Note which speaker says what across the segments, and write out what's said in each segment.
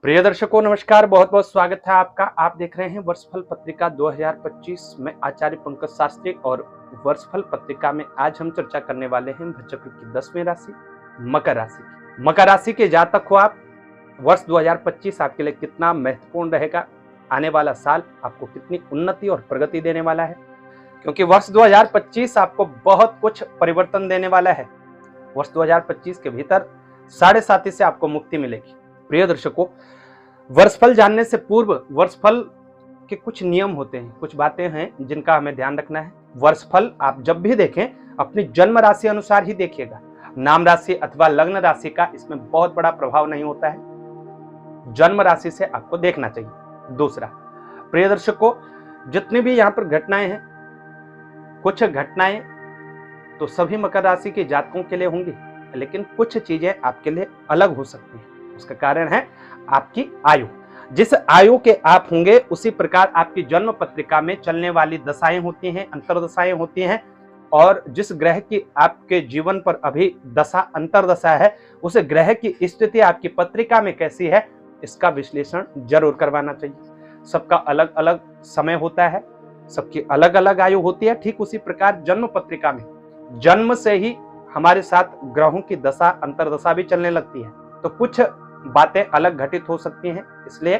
Speaker 1: प्रिय दर्शकों नमस्कार, बहुत बहुत स्वागत है आपका। आप देख रहे हैं वर्षफल पत्रिका 2025 में आचार्य पंकज शास्त्री। और वर्षफल पत्रिका में आज हम चर्चा करने वाले हैं भचक्र की 10वीं राशि मकर राशि की। मकर राशि के जातक हो आप, वर्ष 2025 आपके लिए कितना महत्वपूर्ण रहेगा, आने वाला साल आपको कितनी उन्नति और प्रगति देने वाला है, क्योंकि वर्ष 2025 आपको बहुत कुछ परिवर्तन देने वाला है। वर्ष 2025 के भीतर 7.5 से आपको मुक्ति मिलेगी। प्रिय दर्शकों, वर्षफल जानने से पूर्व वर्षफल के कुछ नियम होते हैं, कुछ बातें हैं जिनका हमें ध्यान रखना है। वर्षफल आप जब भी देखें अपनी जन्म राशि अनुसार ही देखिएगा। नाम राशि अथवा लग्न राशि का इसमें बहुत बड़ा प्रभाव नहीं होता है, जन्म राशि से आपको देखना चाहिए। दूसरा, प्रिय दर्शकों, जितनी भी यहाँ पर घटनाएं हैं, कुछ घटनाएं तो सभी मकर राशि के जातकों के लिए होंगी, लेकिन कुछ चीजें आपके लिए अलग हो सकती हैं। उसका कारण है आपकी आयु। जिस आयु के आप होंगे उसी प्रकार आपकी जन्म पत्रिका में चलने वाली दशाएं होती हैं, अंतरदशाएं होती हैं। और जिस ग्रह की आपके जीवन पर अभी दशा अंतरदशा है, उस ग्रह की स्थिति आपकी पत्रिका में कैसी है, इसका विश्लेषण जरूर करवाना चाहिए। सबका अलग अलग समय होता है, सबकी अलग अलग आयु होती है। ठीक उसी प्रकार जन्म पत्रिका में जन्म से ही हमारे साथ ग्रहों की दशा अंतरदशा भी चलने लगती है, तो कुछ बातें अलग घटित हो सकती हैं। इसलिए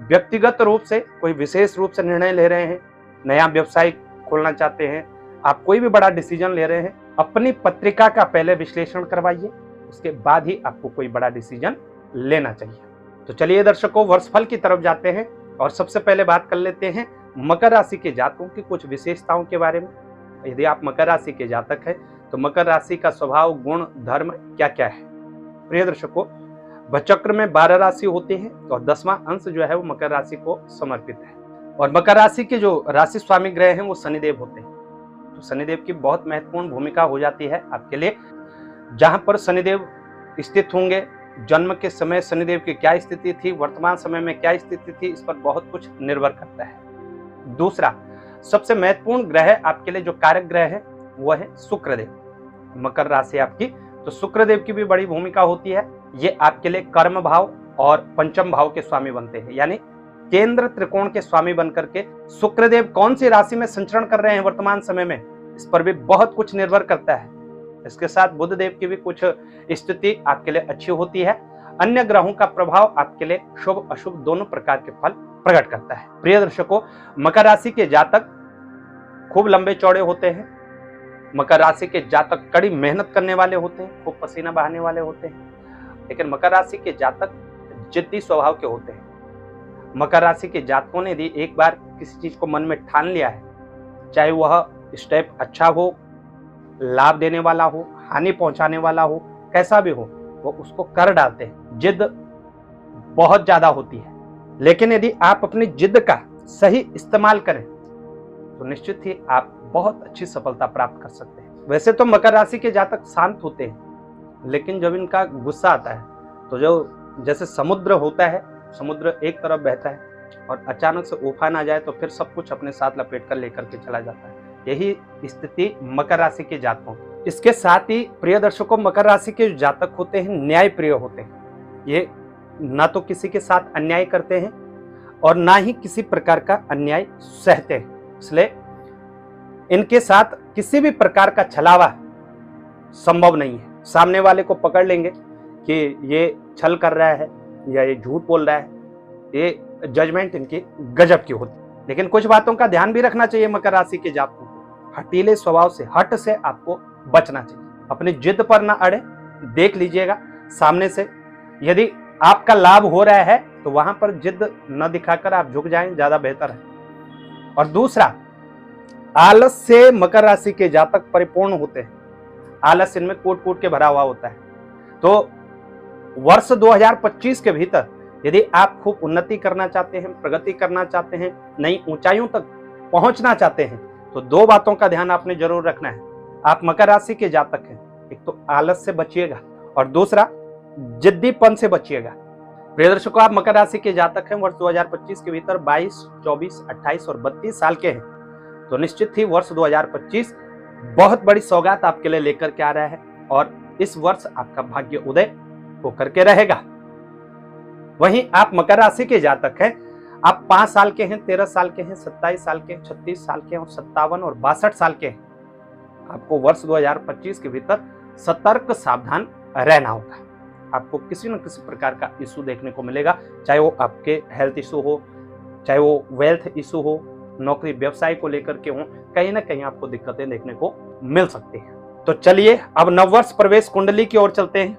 Speaker 1: व्यक्तिगत रूप से कोई विशेष रूप से निर्णय ले रहे हैं, नया व्यवसाय खोलना चाहते हैं, आप कोई भी बड़ा डिसीजन ले रहे हैं, अपनी पत्रिका का पहले विश्लेषण करवाइए, उसके बाद ही आपको कोई बड़ा डिसीजन लेना चाहिए। तो चलिए दर्शकों, वर्षफल की तरफ जाते हैं और सबसे पहले बात कर लेते हैं मकर राशि के जातकों की कुछ विशेषताओं के बारे में। यदि आप मकर राशि के जातक हैं तो मकर राशि का स्वभाव, गुण, धर्म क्या क्या है। प्रिय दर्शकों, भचक्र में 12 राशि होती है और 10वां अंश जो है वो मकर राशि को समर्पित है। और मकर राशि के जो राशि स्वामी ग्रह हैं वो शनिदेव होते हैं। तो शनिदेव की बहुत महत्वपूर्ण भूमिका हो जाती है आपके लिए। जहां पर शनिदेव स्थित होंगे, जन्म के समय शनिदेव की क्या स्थिति थी, वर्तमान समय में क्या स्थिति थी, इस पर बहुत कुछ निर्भर करता है। दूसरा, सबसे महत्वपूर्ण ग्रह आपके लिए जो कारक ग्रह है वो है शुक्रदेव। मकर राशि आपकी, तो शुक्रदेव की भी बड़ी भूमिका होती है। ये आपके लिए कर्म भाव और पंचम भाव के स्वामी बनते हैं, यानी केंद्र त्रिकोण के स्वामी बनकर के शुक्रदेव कौन सी राशि में संचरण कर रहे हैं वर्तमान समय में, इस पर भी बहुत कुछ निर्भर करता है। इसके साथ बुध देव की भी कुछ स्थिति आपके लिए अच्छी होती है। अन्य ग्रहों का प्रभाव आपके लिए शुभ अशुभ दोनों प्रकार के फल प्रकट करता है। प्रिय दर्शकों, मकर राशि के जातक खूब लंबे चौड़े होते हैं। मकर राशि के जातक कड़ी मेहनत करने वाले होते हैं, खूब पसीना बहाने वाले होते हैं। लेकिन मकर राशि के जातक जिद्दी स्वभाव के होते हैं। मकर राशि के जातकों ने यदि एक बार किसी चीज को मन में ठान लिया है, चाहे वह स्टेप अच्छा हो, लाभ देने वाला हो, हानि पहुंचाने वाला हो, कैसा भी हो, वो उसको कर डालते हैं। जिद बहुत ज्यादा होती है, लेकिन यदि आप अपनी जिद का सही इस्तेमाल करें तो निश्चित ही आप बहुत अच्छी सफलता प्राप्त कर सकते हैं। वैसे तो मकर राशि के जातक शांत होते हैं, लेकिन जब इनका गुस्सा आता है तो जो जैसे समुद्र होता है, समुद्र एक तरफ बहता है और अचानक से उफान आ जाए तो फिर सब कुछ अपने साथ लपेट कर लेकर के चला जाता है। यही स्थिति मकर राशि के जातकों की। इसके साथ ही प्रिय दर्शकों, मकर राशि के जो जातक होते हैं न्याय प्रिय होते हैं। ये ना तो किसी के साथ अन्याय करते हैं और ना ही किसी प्रकार का अन्याय सहते हैं। इसलिए इनके साथ किसी भी प्रकार का छलावा संभव नहीं है। सामने वाले को पकड़ लेंगे कि ये छल कर रहा है या ये झूठ बोल रहा है, ये जजमेंट इनकी गजब की होती है। लेकिन कुछ बातों का ध्यान भी रखना चाहिए मकर राशि के जातकों को। हटीले स्वभाव से, हट से आपको बचना चाहिए। अपनी जिद पर ना अड़े, देख लीजिएगा सामने से। यदि आपका लाभ हो रहा है तो वहां पर जिद न दिखाकर आप झुक जाएं, ज्यादा बेहतर है। और दूसरा, आलस से मकर राशि के जातक परिपूर्ण होते हैं। आलस इनमें कूट कूट के भरा हुआ होता है। तो वर्ष 2025 के भीतर यदि आप खूब उन्नति करना चाहते हैं, प्रगति करना चाहते हैं, नई ऊंचाइयों तक पहुंचना चाहते हैं, तो दो बातों का ध्यान आपने जरूर रखना है। आप मकर राशि के जातक हैं, एक तो आलस से बचिएगा और दूसरा जिद्दीपन से बचिएगा। प्रिय दर्शकों, आप मकर राशि के जातक हैं, वर्ष 2025 के भीतर 22, 24, 28 और 32 साल के हैं, तो निश्चित ही वर्ष 2025 बहुत बड़ी सौगात आपके लिए लेकर के आ रहा है और इस वर्ष आपका भाग्य उदय होकर के रहेगा। वहीं आप मकर राशि के जातक हैं, आप 5 साल के हैं, 13 साल के हैं, 27 साल के हैं, 36 साल के हैं और 57 और 62 साल के हैं, आपको वर्ष 2025 के भीतर सतर्क सावधान रहना होगा। आपको किसी न किसी प्रकार का इशू देखने को मिलेगा, चाहे वो आपके हेल्थ इशू हो, चाहे वो वेल्थ इशू हो, नौकरी व्यवसाय को लेकर के हो, कहीं ना कहीं आपको दिक्कतें देखने को मिल सकती हैं। तो चलिए अब नववर्ष प्रवेश कुंडली की ओर चलते हैं।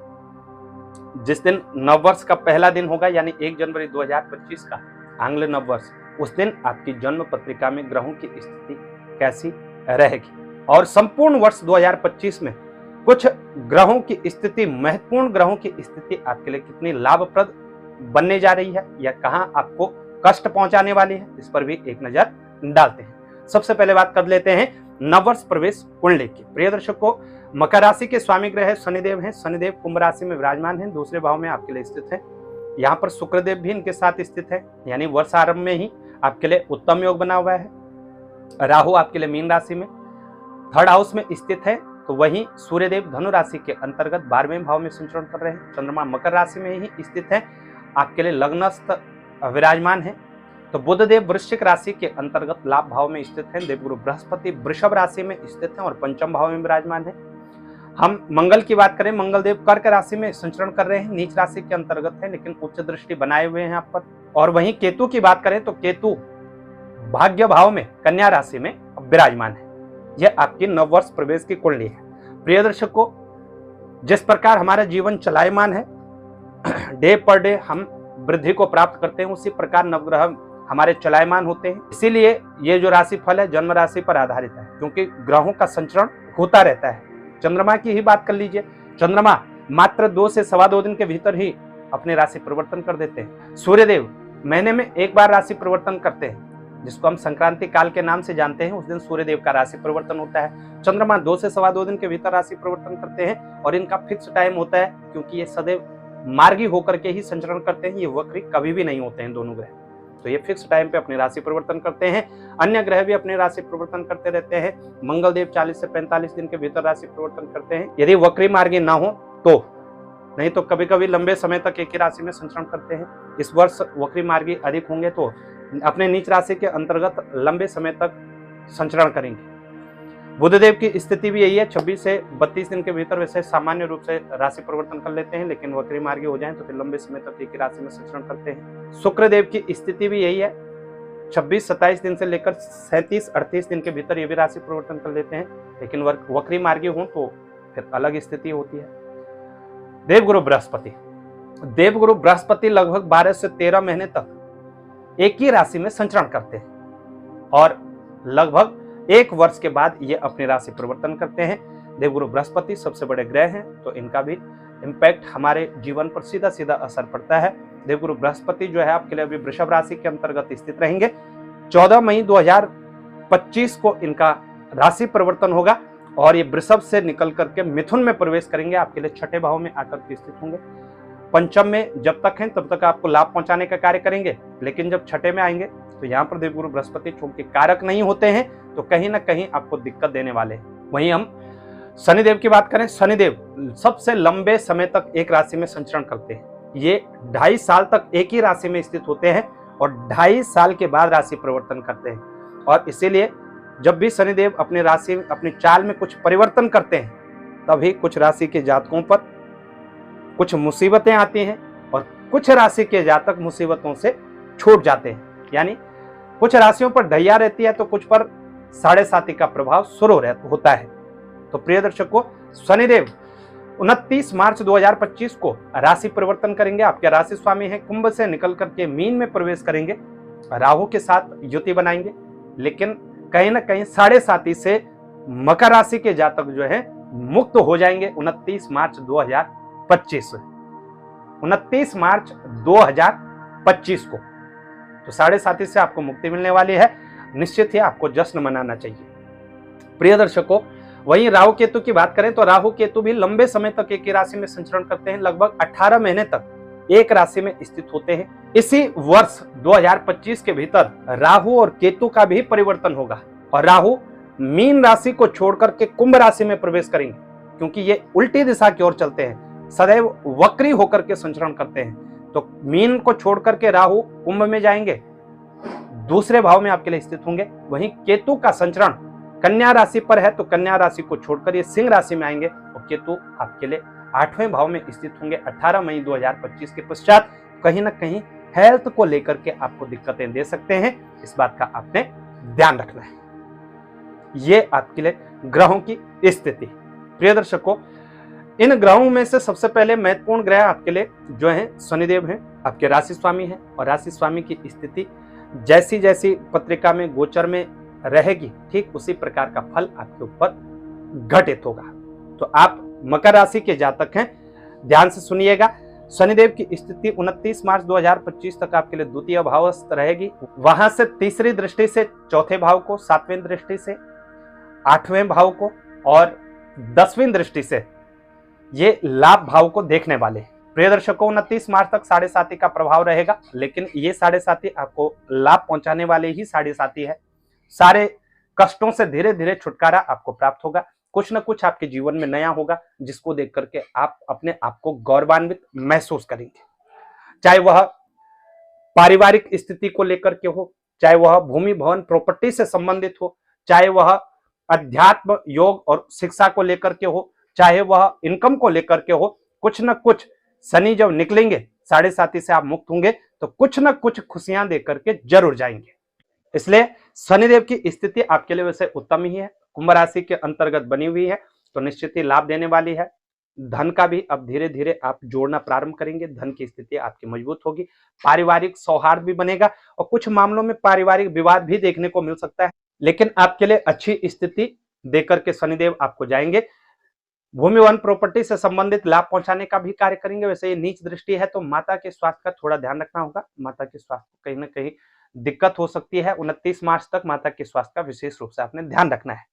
Speaker 1: जिस दिन नववर्ष का पहला दिन होगा यानी 1 जनवरी 2025 का आंग्ल नववर्ष, उस दिन आपकी जन्म पत्रिका में ग्रहों की स्थिति कैसी रहेगी और संपूर्ण वर्ष 2025 में कुछ ग्रहों की स्थिति, महत्वपूर्ण ग्रहों की स्थिति आपके लिए कितनी लाभप्रद बनने जा रही है या कहां आपको कष्ट पहुंचाने वाली है, इस पर भी एक नजर डालते हैं। सबसे पहले बात कर लेते हैं नववर्ष प्रवेश कुंडली की। प्रिय दर्शकों, मकर राशि के स्वामी ग्रह शनिदेव हैं। शनिदेव कुंभ राशि में विराजमान हैं, दूसरे भाव में आपके लिए स्थित है। यहाँ पर शुक्रदेव भी इनके साथ स्थित है, यानी वर्ष आरंभ में ही आपके लिए उत्तम योग बना हुआ है। राहु आपके लिए मीन राशि में 3rd हाउस में स्थित है, तो वहीं सूर्यदेव धनु राशि के अंतर्गत 12वें भाव में संचरण कर रहे हैं। चंद्रमा मकर राशि में ही स्थित है, आपके लिए लग्नस्थ विराजमान है। तो बुधदेव वृश्चिक राशि के अंतर्गत लाभ भाव में स्थित है। देवगुरु बृहस्पति वृषभ राशि में स्थित है और पंचम भाव में विराजमान है। हम मंगल की बात करें, मंगल देव कर्क राशि में संचरण कर रहे हैं, नीच राशि के अंतर्गत है लेकिन उच्च दृष्टि बनाए हुए हैं यहाँ पर। और वहीं केतु की बात करें तो केतु भाग्य भाव में कन्या राशि में विराजमान है। यह आपकी नववर्ष प्रवेश की कुंडली है। प्रिय दर्शकों, जिस प्रकार हमारा जीवन चलायमान है, डे पर डे हम वृद्धि को प्राप्त करते हैं, उसी प्रकार नवग्रह हमारे चलायमान होते हैं। इसीलिए ये जो राशि फल है जन्म राशि पर आधारित है, क्योंकि ग्रहों का संचरण होता रहता है। चंद्रमा की ही बात कर लीजिए, चंद्रमा मात्र 2 से सवा 2 दिन के भीतर ही अपने राशि परिवर्तन कर देते हैं। सूर्यदेव महीने में एक बार राशि परिवर्तन करते हैं, जिसको हम संक्रांति काल के नाम से जानते हैं। उस दिन सूर्यदेव का राशि परिवर्तन होता है। चंद्रमा 2 से सवा 2 दिन के भीतर राशि परिवर्तन करते हैं और इनका फिक्स टाइम होता है, क्योंकि ये सदैव मार्गी होकर के ही संचरण करते हैं। ये वक्री कभी भी नहीं होते हैं दोनों ग्रह, तो ये फिक्स टाइम पे अपनी राशि परिवर्तन करते हैं। अन्य ग्रह भी अपनी राशि परिवर्तन करते रहते हैं। मंगल देव 40 से 45 दिन के भीतर राशि परिवर्तन करते हैं, यदि वक्री मार्गी ना हो तो, नहीं तो कभी कभी लंबे समय तक एक ही राशि में संचरण करते हैं। इस वर्ष वक्री मार्गी अधिक होंगे तो अपने नीच राशि के अंतर्गत लंबे समय तक संचरण करेंगे। बुधदेव की स्थिति भी यही है, 26 से 32 दिन के भीतर वैसे सामान्य रूप से राशि परिवर्तन कर लेते हैं, लेकिन वक्री मार्गी हो जाएं तो फिर लंबे समय तक एक ही राशि में संचरण करते हैं। शुक्रदेव की स्थिति भी यही है, 26-27 दिन से लेकर 37-38 दिन के भीतर ये भी राशि परिवर्तन कर लेते हैं, लेकिन वक्री मार्गी हो तो फिर अलग स्थिति होती है। देवगुरु बृहस्पति लगभग 12 से 13 महीने तक एक ही राशि में संचरण करते हैं और लगभग 1 वर्ष के बाद ये अपनी राशि परिवर्तन करते हैं। देवगुरु बृहस्पति सबसे बड़े ग्रह हैं, तो इनका भी इम्पैक्ट हमारे जीवन पर सीधा सीधा असर पड़ता है। देवगुरु बृहस्पति जो है आपके लिए अभी वृषभ राशि के अंतर्गत स्थित रहेंगे। 14 मई 2025 को इनका राशि परिवर्तन होगा और ये वृषभ से निकल करके मिथुन में प्रवेश करेंगे, आपके लिए 6ठे भाव में आकर के स्थित होंगे। पंचम में जब तक हैं तब तक आपको लाभ पहुंचाने का कार्य करेंगे, लेकिन जब 6ठे में आएंगे तो यहाँ पर देवगुरु बृहस्पति चूंकि कारक नहीं होते हैं तो कहीं ना कहीं आपको दिक्कत देने वाले हैं। वहीं हम शनिदेव की बात करें, शनिदेव सबसे लंबे समय तक एक राशि में संचरण करते हैं। ये 2.5 साल तक एक ही राशि में स्थित होते हैं और 2.5 साल के बाद राशि परिवर्तन करते हैं। और इसीलिए जब भी शनिदेव अपनी राशि, अपनी चाल में कुछ परिवर्तन करते हैं, तभी कुछ राशि के जातकों पर कुछ मुसीबतें आती हैं और कुछ राशि के जातक मुसीबतों से छूट जाते हैं। यानी कुछ राशियों पर ढैया रहती है तो कुछ पर 7.5 का प्रभाव शुरू होता है। तो प्रिय दर्शकों, शनिदेव 29 मार्च 2025 को राशि परिवर्तन करेंगे। आपके राशि स्वामी हैं, कुंभ से निकल करके मीन में प्रवेश करेंगे, राहु के साथ युति बनाएंगे, लेकिन कहीं ना कहीं 7.5 से मकर राशि के जातक जो है मुक्त हो जाएंगे 29 मार्च 2025 को। तो 7.5 से आपको मुक्ति मिलने वाली है, निश्चित ही आपको जश्न मनाना चाहिए। प्रिय दर्शकों, वहीं राहु केतु की बात करें तो राहु केतु भी लंबे समय तक एक ही राशि में संचरण करते हैं, लगभग 18 महीने तक एक राशि में स्थित होते हैं। इसी वर्ष 2025 के भीतर राहु और केतु का भी परिवर्तन होगा और राहु मीन राशि को छोड़कर के कुंभ राशि में प्रवेश करेंगे, क्योंकि ये उल्टी दिशा की ओर चलते हैं, सदैव वक्री होकर के संचरण करते हैं। तो मीन को छोड़ करके राहु कुंभ में जाएंगे, दूसरे भाव में आपके लिए स्थित होंगे। वहीं केतु का संचरण कन्या राशि पर है, तो कन्या राशि को छोड़कर ये सिंह राशि में आएंगे और केतु आपके लिए 8वें भाव में स्थित होंगे। 18 मई 2025 के पश्चात कहीं ना कहीं हेल्थ को लेकर के आपको दिक्कतें दे सकते हैं, इस बात का आपने ध्यान रखना है। ये आपके लिए ग्रहों की स्थिति। प्रिय दर्शकों, इन ग्रहों में से सबसे पहले महत्वपूर्ण ग्रह आपके लिए जो है शनिदेव हैं, आपके राशि स्वामी हैं, और राशि स्वामी की स्थिति जैसी जैसी पत्रिका में गोचर में रहेगी, ठीक उसी प्रकार का फल आपके ऊपर घटित होगा। तो आप मकर राशि के जातक हैं, ध्यान से सुनिएगा। शनिदेव की स्थिति 29 मार्च 2025 तक आपके लिए द्वितीय भावस्थ रहेगी। वहां से तीसरी दृष्टि से चौथे भाव को, 7वें दृष्टि से 8वें भाव को और 10वीं दृष्टि से ये लाभ भाव को देखने वाले हैं। प्रिय दर्शकों, 29 मार्च तक 7.5 का प्रभाव रहेगा, लेकिन ये 7.5 आपको लाभ पहुंचाने वाले ही 7.5 है। सारे कष्टों से धीरे धीरे छुटकारा आपको प्राप्त होगा। कुछ न कुछ आपके जीवन में नया होगा, जिसको देख करके आप अपने आप को गौरवान्वित महसूस करेंगे। चाहे वह पारिवारिक स्थिति को लेकर के हो, चाहे वह भूमि भवन प्रॉपर्टी से संबंधित हो, चाहे वह अध्यात्म योग और शिक्षा को लेकर के हो, चाहे वह इनकम को लेकर के हो, कुछ न कुछ शनि जब निकलेंगे 7.5 से आप मुक्त होंगे, तो कुछ न कुछ खुशियां देकर के जरूर जाएंगे। इसलिए शनिदेव की स्थिति आपके लिए वैसे उत्तम ही है, कुंभ राशि के अंतर्गत बनी हुई है, तो निश्चित ही लाभ देने वाली है। धन का भी अब धीरे धीरे आप जोड़ना प्रारंभ करेंगे, धन की स्थिति आपकी मजबूत होगी, पारिवारिक सौहार्द भी बनेगा और कुछ मामलों में पारिवारिक विवाद भी देखने को मिल सकता है, लेकिन आपके लिए अच्छी स्थिति देकर के शनिदेव आपको जाएंगे। भूमि वन प्रॉपर्टी से संबंधित लाभ पहुंचाने का भी कार्य करेंगे। वैसे ये नीच दृष्टि है, तो माता के स्वास्थ्य का थोड़ा ध्यान रखना होगा। माता के स्वास्थ्य को कहीं ना कहीं दिक्कत हो सकती है। 29 मार्च तक माता के स्वास्थ्य का विशेष रूप से आपने ध्यान रखना है।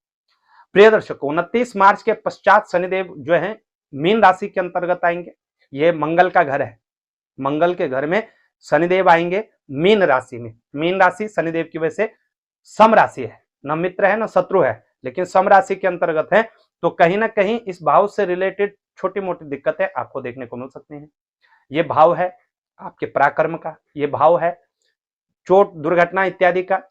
Speaker 1: प्रिय दर्शकों, 29 मार्च के पश्चात शनिदेव जो है मीन राशि के अंतर्गत आएंगे। ये मंगल का घर है, मंगल के घर में शनिदेव आएंगे मीन राशि में। मीन राशि शनिदेव की वजह से सम राशि है, न मित्र है न शत्रु है, लेकिन सम राशि के अंतर्गत है, तो कहीं ना कहीं इस भाव से रिलेटेड छोटी मोटी दिक्कतें आपको देखने को मिल सकती हैं। ये भाव है आपके पराक्रम का, ये भाव है चोट दुर्घटना इत्यादि का,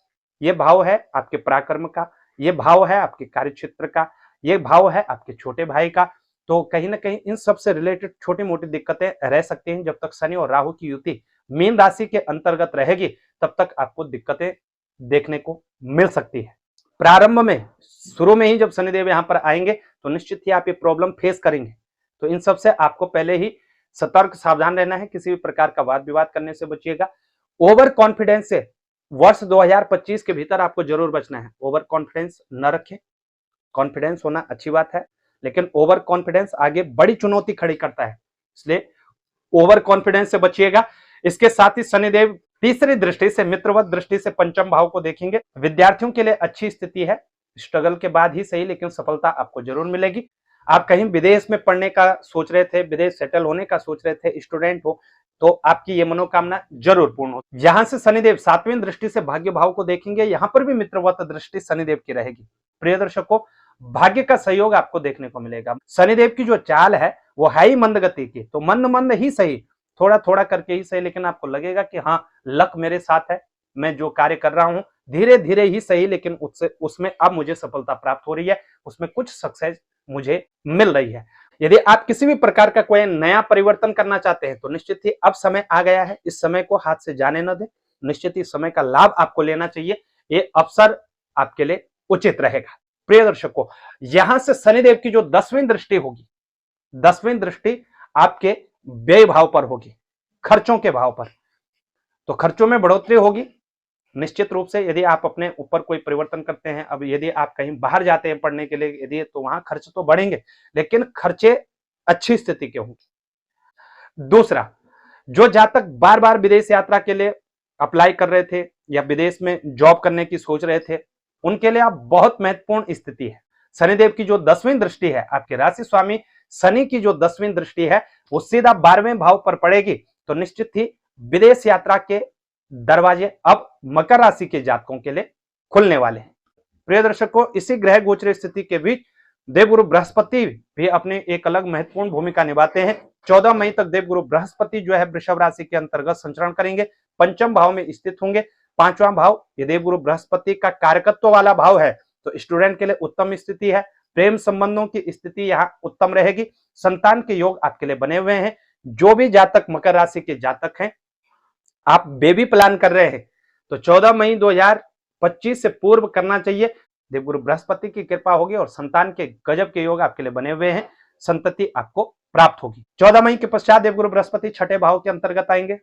Speaker 1: ये भाव है आपके पराक्रम का, ये भाव है आपके कार्य क्षेत्र का, ये भाव है आपके छोटे भाई का। तो कहीं ना कहीं इन सब से रिलेटेड छोटी मोटी दिक्कतें रह सकती हैं। जब तक शनि और राहु की युति मीन राशि के अंतर्गत रहेगी, तब तक आपको दिक्कतें देखने को मिल सकती है। प्रारंभ में शुरू में ही जब शनिदेव यहां पर आएंगे, तो निश्चित ही आप ये प्रॉब्लम फेस करेंगे। तो इन सब से आपको पहले ही सतर्क सावधान रहना है, किसी भी प्रकार का वाद विवाद करने से बचिएगा। ओवर कॉन्फिडेंस से वर्ष 2025 के भीतर आपको जरूर बचना है। ओवर कॉन्फिडेंस न रखें, कॉन्फिडेंस होना अच्छी बात है, लेकिन ओवर कॉन्फिडेंस आगे बड़ी चुनौती खड़ी करता है, इसलिए ओवर कॉन्फिडेंस से बचिएगा। इसके साथ ही शनिदेव तीसरी दृष्टि से मित्रवत दृष्टि से पंचम भाव को देखेंगे। विद्यार्थियों के लिए अच्छी स्थिति है, स्ट्रगल के बाद ही सही, लेकिन सफलता आपको जरूर मिलेगी। आप कहीं विदेश में पढ़ने का सोच रहे थे, विदेश सेटल होने का सोच रहे थे, स्टूडेंट हो, तो आपकी ये मनोकामना जरूर पूर्ण हो। यहां से शनिदेव 7वीं दृष्टि से भाग्य भाव को देखेंगे, यहां पर भी मित्रवत दृष्टि शनिदेव की रहेगी। प्रिय दर्शकों, भाग्य का सहयोग आपको देखने को मिलेगा। शनिदेव की जो चाल है वो है ही मंद गति की, तो मंद मंद ही सही, थोड़ा थोड़ा करके ही सही, लेकिन आपको लगेगा कि हाँ लक मेरे साथ है, मैं जो कार्य कर रहा हूं धीरे धीरे ही सही, लेकिन उसमें अब मुझे सफलता प्राप्त हो रही है, उसमें कुछ सक्सेस मुझे मिल रही है। यदि आप किसी भी प्रकार का कोई नया परिवर्तन करना चाहते हैं, तो निश्चित ही अब समय आ गया है, इस समय को हाथ से जाने न दें। निश्चित ही समय का लाभ आपको लेना चाहिए, ये अवसर आपके लिए उचित रहेगा। प्रिय दर्शकों, यहां से शनिदेव की जो 10वीं दृष्टि होगी, 10वीं दृष्टि आपके व्यय भाव पर होगी, खर्चों के भाव पर, तो खर्चों में बढ़ोतरी होगी निश्चित रूप से। यदि आप अपने ऊपर कोई परिवर्तन करते हैं, अब यदि आप कहीं बाहर जाते हैं पढ़ने के लिए, यदि तो वहां खर्च तो बढ़ेंगे, लेकिन खर्चे अच्छी स्थिति के होंगे। दूसरा, जो जातक बार बार विदेश यात्रा के लिए अप्लाई कर रहे थे या विदेश में जॉब करने की सोच रहे थे, उनके लिए आप बहुत महत्वपूर्ण स्थिति है। शनिदेव की जो 10वीं दृष्टि है, आपके राशि स्वामी शनि की जो 10वीं दृष्टि है, वो सीधा 12वें भाव पर पड़ेगी, तो निश्चित ही विदेश यात्रा के दरवाजे अब मकर राशि के जातकों के लिए खुलने वाले हैं। प्रिय दर्शकों, इसी ग्रह गोचर स्थिति के बीच देवगुरु बृहस्पति भी अपनी एक अलग महत्वपूर्ण भूमिका निभाते हैं। 14 मई तक देवगुरु बृहस्पति जो है वृषभ राशि के अंतर्गत संचरण करेंगे, पंचम भाव में स्थित होंगे। पांचवां भाव ये देवगुरु बृहस्पति का कारकत्व वाला भाव है, तो स्टूडेंट के लिए उत्तम स्थिति है। प्रेम संबंधों की स्थिति यहाँ उत्तम रहेगी। संतान के योग आपके लिए बने हुए हैं। जो भी जातक मकर राशि के जातक हैं, आप बेबी प्लान कर रहे हैं तो 14 मई 2025 से पूर्व करना चाहिए। देवगुरु बृहस्पति की कृपा होगी और संतान के गजब के योग आपके लिए बने हुए हैं, संतति आपको प्राप्त होगी। 14 मई के पश्चात देवगुरु बृहस्पति छठे भाव के अंतर्गत आएंगे।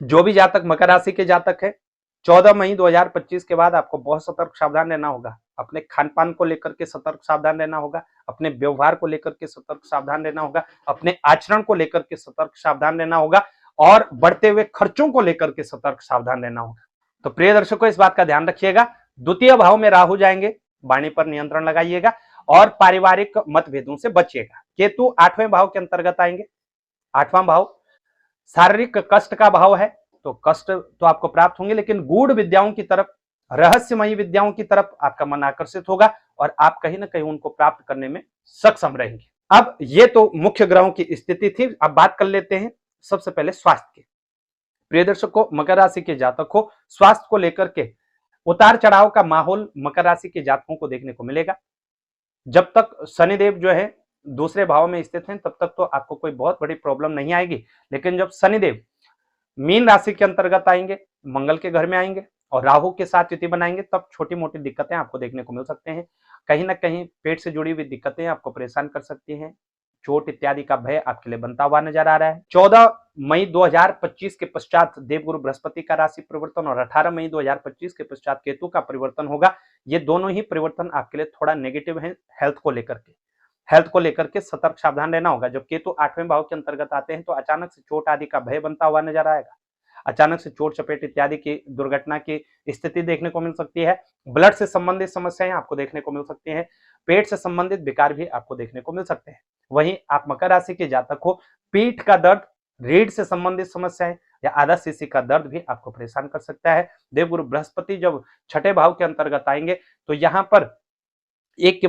Speaker 1: जो भी जातक मकर राशि के जातक है, 14 मई 2025 के बाद आपको बहुत सतर्क सावधान रहना होगा। अपने खान पान को लेकर के सतर्क सावधान रहना होगा, अपने व्यवहार को लेकर के सतर्क सावधान रहना होगा, अपने आचरण को लेकर के सतर्क सावधान रहना होगा और बढ़ते हुए खर्चों को लेकर के सतर्क सावधान रहना होगा। तो प्रिय दर्शकों, इस बात का ध्यान रखिएगा। द्वितीय भाव में राहु जाएंगे, वाणी पर नियंत्रण लगाइएगा और पारिवारिक मतभेदों से बचिएगा। केतु 8वें भाव के अंतर्गत आएंगे। 8वां भाव शारीरिक कष्ट का भाव है, तो कष्ट तो आपको प्राप्त होंगे, लेकिन गूढ़ विद्याओं की तरफ, रहस्यमयी विद्याओं की तरफ आपका मन आकर्षित होगा और आप कहीं ना कहीं उनको प्राप्त करने में सक्षम रहेंगे। अब ये तो मुख्य ग्रहों की स्थिति थी। अब बात कर लेते हैं सबसे पहले स्वास्थ्य की। प्रिय दर्शकों, मकर राशि के जातक को स्वास्थ्य को लेकर के उतार चढ़ाव का माहौल मकर राशि के जातकों को देखने को मिलेगा। जब तक शनिदेव जो है दूसरे भाव में स्थित हैं, तब तक तो आपको कोई बहुत बड़ी प्रॉब्लम नहीं आएगी, लेकिन जब शनिदेव मीन राशि के अंतर्गत आएंगे, मंगल के घर में आएंगे और राहु के साथ युति बनाएंगे, तब छोटी मोटी दिक्कतें आपको देखने को मिल सकते हैं। कहीं ना कहीं पेट से जुड़ी हुई दिक्कतें आपको परेशान कर सकती हैं। चोट इत्यादि का भय आपके लिए बनता हुआ नजर आ रहा है। 14 मई 2025 के पश्चात देवगुरु बृहस्पति का राशि परिवर्तन और 18 मई 2025 के पश्चात केतु का परिवर्तन होगा। ये दोनों ही परिवर्तन आपके लिए थोड़ा नेगेटिव है। हेल्थ को लेकर के सतर्क सावधान रहना होगा। जब केतु 8वें भाव के अंतर्गत आते हैं तो अचानक से चोट आदि का भय बनता हुआ नजर आएगा। अचानक से चोट चपेट इत्यादि की दुर्घटना की स्थिति देखने को मिल सकती है। ब्लड से संबंधित समस्याएं आपको देखने को मिल सकती हैं। पेट से संबंधित विकार भी आपको देखने को मिल सकते हैं। वहीं आप मकर राशि के जातक हो, पीठ का दर्द, रीढ़ से संबंधित समस्याएं या आधा सीसी का दर्द भी आपको परेशान कर सकता है। देवगुरु बृहस्पति जब छठे भाव के अंतर्गत आएंगे तो यहाँ पर एक के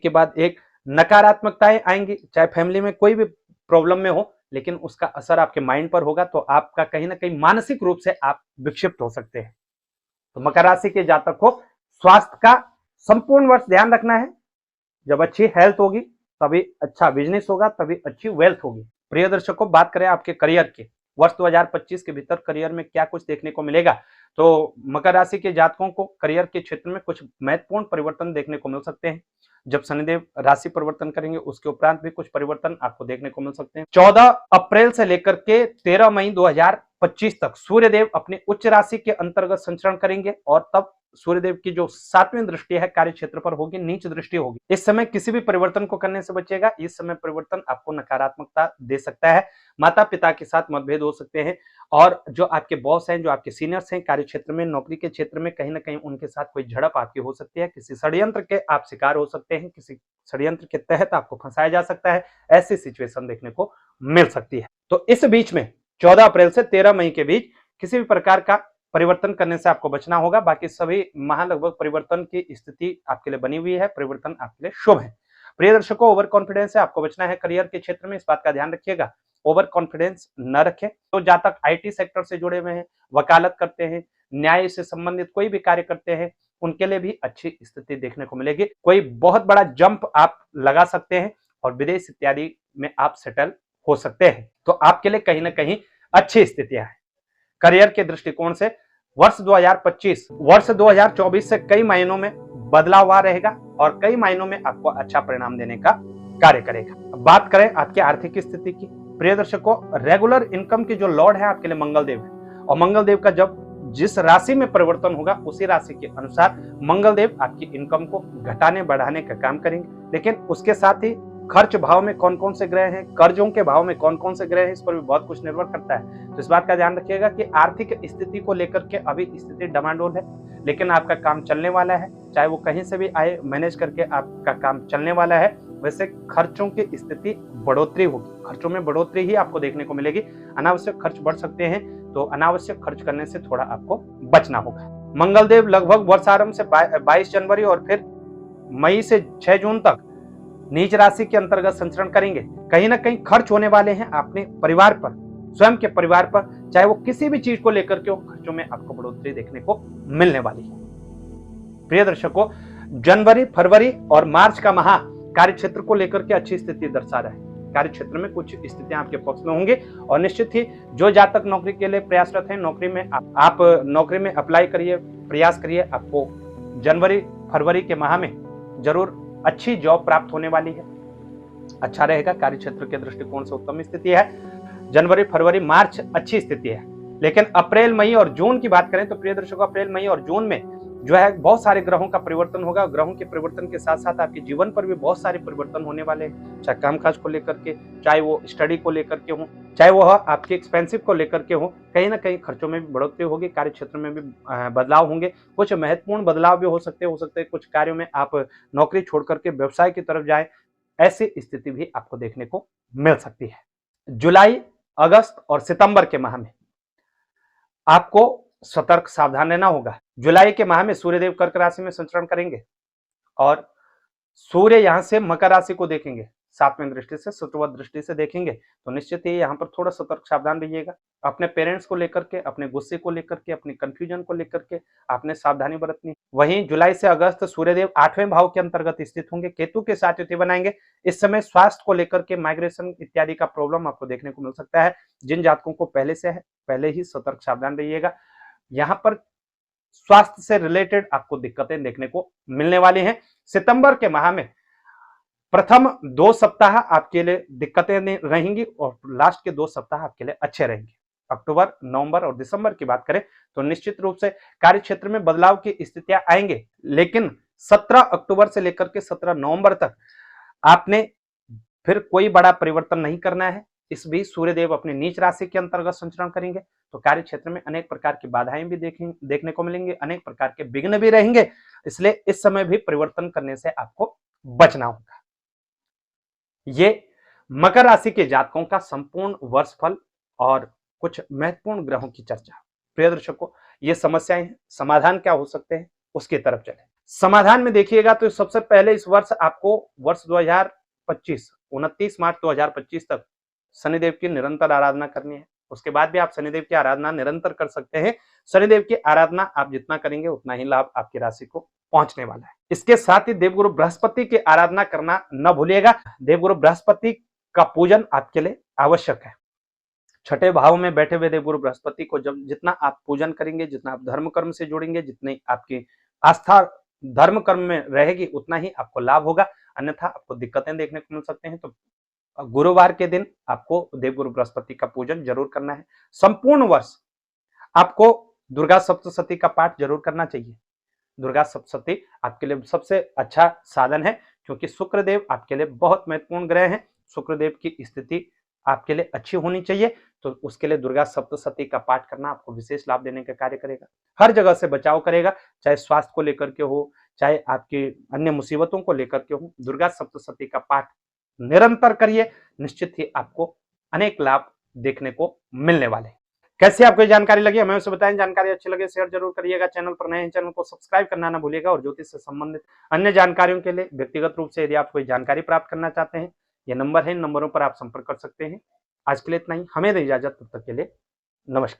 Speaker 1: बाद एक नकारात्मकताएं आएंगी। चाहे फैमिली में कोई भी प्रॉब्लम में हो, लेकिन उसका असर आपके माइंड पर होगा, तो आपका कहीं ना कहीं मानसिक रूप से आप विक्षिप्त हो सकते हैं। तो मकर राशि के जातक को स्वास्थ्य का संपूर्ण वर्ष ध्यान रखना है। जब अच्छी हेल्थ होगी तभी अच्छा बिजनेस होगा, तभी अच्छी वेल्थ होगी। प्रिय दर्शकों, बात करें आपके करियर की, वर्ष 2025 के भीतर करियर में क्या कुछ देखने को मिलेगा, तो मकर राशि के जातकों को करियर के क्षेत्र में कुछ महत्वपूर्ण परिवर्तन देखने को मिल सकते हैं। जब शनिदेव राशि परिवर्तन करेंगे उसके उपरांत भी कुछ परिवर्तन आपको देखने को मिल सकते हैं। 14 अप्रैल से लेकर के 13 मई 2025 तक सूर्यदेव अपनी उच्च राशि के अंतर्गत संचरण करेंगे और तब सूर्यदेव की जो 7वीं दृष्टि है कार्य क्षेत्र पर होगी, नीच दृष्टि होगी। इस समय किसी भी परिवर्तन को करने से बचिएगा। इस समय परिवर्तन आपको नकारात्मकता दे सकता है। माता पिता के साथ मतभेद हो सकते हैं और जो आपके बॉस हैं, जो आपके सीनियर्स हैं कार्य क्षेत्र में, नौकरी के क्षेत्र में, कहीं ना कहीं उनके साथ कोई झड़प आपकी हो सकती है। किसी षड्यंत्र के आप शिकार हो सकते हैं, किसी षड्यंत्र के तहत आपको फंसाया जा सकता है। ऐसी सिचुएशन देखने को मिल सकती है। तो इस बीच में 14 अप्रैल से 13 मई के बीच किसी भी प्रकार का परिवर्तन करने से आपको बचना होगा। बाकी सभी लगभग परिवर्तन की स्थिति आपके लिए बनी हुई है। परिवर्तन आपके लिए शुभ है। प्रिय दर्शकों, ओवर कॉन्फिडेंस से आपको बचना है करियर के क्षेत्र में, इस बात का ध्यान रखिएगा। ओवर कॉन्फिडेंस न रखें। तो जातक आईटी सेक्टर से जुड़े हुए हैं, वकालत करते हैं, न्याय से संबंधित कोई भी कार्य करते हैं, उनके लिए भी अच्छी स्थिति देखने को मिलेगी। कोई बहुत बड़ा जंप आप लगा सकते हैं और विदेश इत्यादि में आप सेटल हो सकते हैं। तो आपके लिए कहीं ना कहीं अच्छी स्थितियां हैं। करियर के दृष्टिकोण से वर्ष 2024 से कई मायनों में बदलाव आ रहेगा और कई मायनों में आपको अच्छा परिणाम देने का कार्य करेगा। अब बात करें आपकी आर्थिक स्थिति की। प्रिय दर्शकों, रेगुलर इनकम की जो लॉर्ड है आपके लिए मंगलदेव है और मंगलदेव का जब जिस राशि में परिवर्तन होगा उसी राशि के अनुसार मंगलदेव आपकी इनकम को घटाने बढ़ाने का काम करेंगे। लेकिन उसके साथ ही खर्च भाव में कौन कौन से ग्रह हैं, कर्जों के भाव में कौन कौन से ग्रह हैं, इस पर भी बहुत कुछ निर्भर करता है। तो इस बात का ध्यान रखिएगा कि आर्थिक स्थिति को लेकर के अभी स्थिति डमाडोल है, लेकिन आपका काम चलने वाला है। चाहे वो कहीं से भी आए, मैनेज करके आपका काम चलने वाला है। वैसे खर्चों की स्थिति बढ़ोतरी होगी, खर्चों में बढ़ोतरी ही आपको देखने को मिलेगी। अनावश्यक खर्च बढ़ सकते हैं, तो अनावश्यक खर्च करने से थोड़ा आपको बचना होगा। मंगलदेव लगभग वर्षारंभ से 22 जनवरी और फिर मई से 6 जून तक नीच राशि के अंतर्गत संचरण करेंगे। कहीं ना कहीं खर्च होने वाले हैं अपने परिवार पर, स्वयं के परिवार पर, चाहे वो किसी भी चीज को लेकर के हो, खर्चों में आपको बढ़ोतरी देखने को मिलने वाली है। प्रिय दर्शकों, जनवरी, फरवरी और मार्च का माह कार्य क्षेत्र को लेकर के अच्छी स्थिति दर्शा रहा है। कार्य क्षेत्र में कुछ स्थितियां आपके पक्ष में होंगी और निश्चित ही जो जातक नौकरी के लिए प्रयासरत हैं, नौकरी में आप नौकरी में अप्लाई करिए, प्रयास करिए, आपको जनवरी फरवरी के माह में जरूर अच्छी जॉब प्राप्त होने वाली है। अच्छा रहेगा। कार्य क्षेत्र के दृष्टिकोण से उत्तम स्थिति है। जनवरी फरवरी मार्च अच्छी स्थिति है। लेकिन अप्रैल मई और जून की बात करें तो प्रिय दर्शकों, अप्रैल मई और जून में जो है बहुत सारे ग्रहों का परिवर्तन होगा। ग्रहों के परिवर्तन के साथ साथ आपके जीवन पर भी बहुत सारे परिवर्तन होने वाले हैं, चाहे कामकाज को लेकर के, चाहे वो स्टडी को लेकर के हो, चाहे वो आपके एक्सपेंसिव को लेकर के हो। कहीं ना कहीं खर्चों में भी बढ़ोतरी होगी, कार्य क्षेत्र में भी बदलाव होंगे। कुछ महत्वपूर्ण बदलाव भी हो सकते हैं। कुछ कार्यों में आप नौकरी छोड़ करके व्यवसाय की तरफ जाए, ऐसी स्थिति भी आपको देखने को मिल सकती है। जुलाई, अगस्त और सितंबर के माह में आपको सतर्क सावधान रहना होगा। जुलाई के माह में सूर्यदेव कर्क राशि में संचरण करेंगे और सूर्य यहां से मकर राशि को देखेंगे, सातवें दृष्टि से, शत्रुवत दृष्टि से देखेंगे, तो निश्चित ही यहां पर थोड़ा सतर्क सावधान रहिएगा। अपने पेरेंट्स को लेकर के, अपने गुस्से को लेकर के, अपनी कंफ्यूजन को लेकर के आपने सावधानी बरतनी। वहीं जुलाई से अगस्त सूर्यदेव 8वें भाव के अंतर्गत स्थित होंगे, केतु के साथ युति बनाएंगे। इस समय स्वास्थ्य को लेकर के माइग्रेशन इत्यादि का प्रॉब्लम आपको देखने को मिल सकता है। जिन जातकों को पहले से है, पहले ही सतर्क सावधान रहिएगा। यहां पर स्वास्थ्य से रिलेटेड आपको दिक्कतें देखने को मिलने वाली हैं। सितंबर के माह में प्रथम 2 सप्ताह आपके लिए दिक्कतें रहेंगी और लास्ट के 2 सप्ताह आपके लिए अच्छे रहेंगे। अक्टूबर, नवंबर और दिसंबर की बात करें तो निश्चित रूप से कार्य क्षेत्र में बदलाव की स्थितियां आएंगे, लेकिन 17 अक्टूबर से लेकर के 17 नवंबर तक आपने फिर कोई बड़ा परिवर्तन नहीं करना है। इस बीच सूर्यदेव अपनी नीच राशि के अंतर्गत संचरण करेंगे, तो कार्य क्षेत्र में अनेक प्रकार की बाधाएं भी देखने को मिलेंगे, अनेक प्रकार के विघ्न भी रहेंगे। इसलिए इस समय भी परिवर्तन करने से आपको बचना होगा। ये मकर राशि के जातकों का संपूर्ण वर्षफल और कुछ महत्वपूर्ण ग्रहों की चर्चा। प्रिय दर्शकों, ये समस्याएं हैं, समाधान क्या हो सकते हैं उसकी तरफ चले। समाधान में देखिएगा तो सबसे पहले इस वर्ष आपको वर्ष 2025 29 मार्च 2025 तक शनिदेव की निरंतर आराधना करनी है। उसके बाद भी आप शनिदेव की आराधना निरंतर कर सकते हैं। शनिदेव की आराधना आप जितना करेंगे उतना ही लाभ आपकी राशि को पहुंचने वाला है। इसके साथ ही देवगुरु बृहस्पति की आराधना करना न भूलिएगा। देवगुरु बृहस्पति का पूजन आपके लिए आवश्यक है। छठे भाव में बैठे हुए देवगुरु बृहस्पति को जब जितना आप पूजन करेंगे, जितना आप धर्म कर्म से जुड़ेंगे, जितनी आपकी आस्था धर्म कर्म में रहेगी, उतना ही आपको लाभ होगा। अन्यथा आपको दिक्कतें देखने को मिल सकते हैं। तो गुरुवार के दिन आपको देवगुरु बृहस्पति का पूजन जरूर करना है। संपूर्ण वर्ष आपको दुर्गा सप्तशती का पाठ जरूर करना चाहिए। दुर्गा सप्तशती आपके लिए सबसे अच्छा साधन है, क्योंकि शुक्रदेव आपके लिए बहुत महत्वपूर्ण ग्रह हैं। शुक्रदेव की स्थिति आपके लिए अच्छी होनी चाहिए, तो उसके लिए दुर्गा सप्तशती का पाठ करना आपको विशेष लाभ देने का कार्य करेगा। हर जगह से बचाव करेगा, चाहे स्वास्थ्य को लेकर के हो, चाहे आपकी अन्य मुसीबतों को लेकर के हो। दुर्गा सप्तशती का पाठ निरंतर करिए, निश्चित ही आपको अनेक लाभ देखने को मिलने वाले। कैसे आपको जानकारी लगी हमें उसे बताएं। जानकारी अच्छी लगे शेयर जरूर करिएगा। चैनल पर नए हैं, चैनल को सब्सक्राइब करना ना भूलिएगा। और ज्योतिष से संबंधित अन्य जानकारियों के लिए व्यक्तिगत रूप से यदि आप कोई जानकारी प्राप्त करना चाहते हैं, ये नंबर है, इन नंबरों पर आप संपर्क कर सकते हैं। आज के लिए इतना ही, हमें दें इजाजत, तब तक के लिए नमस्कार।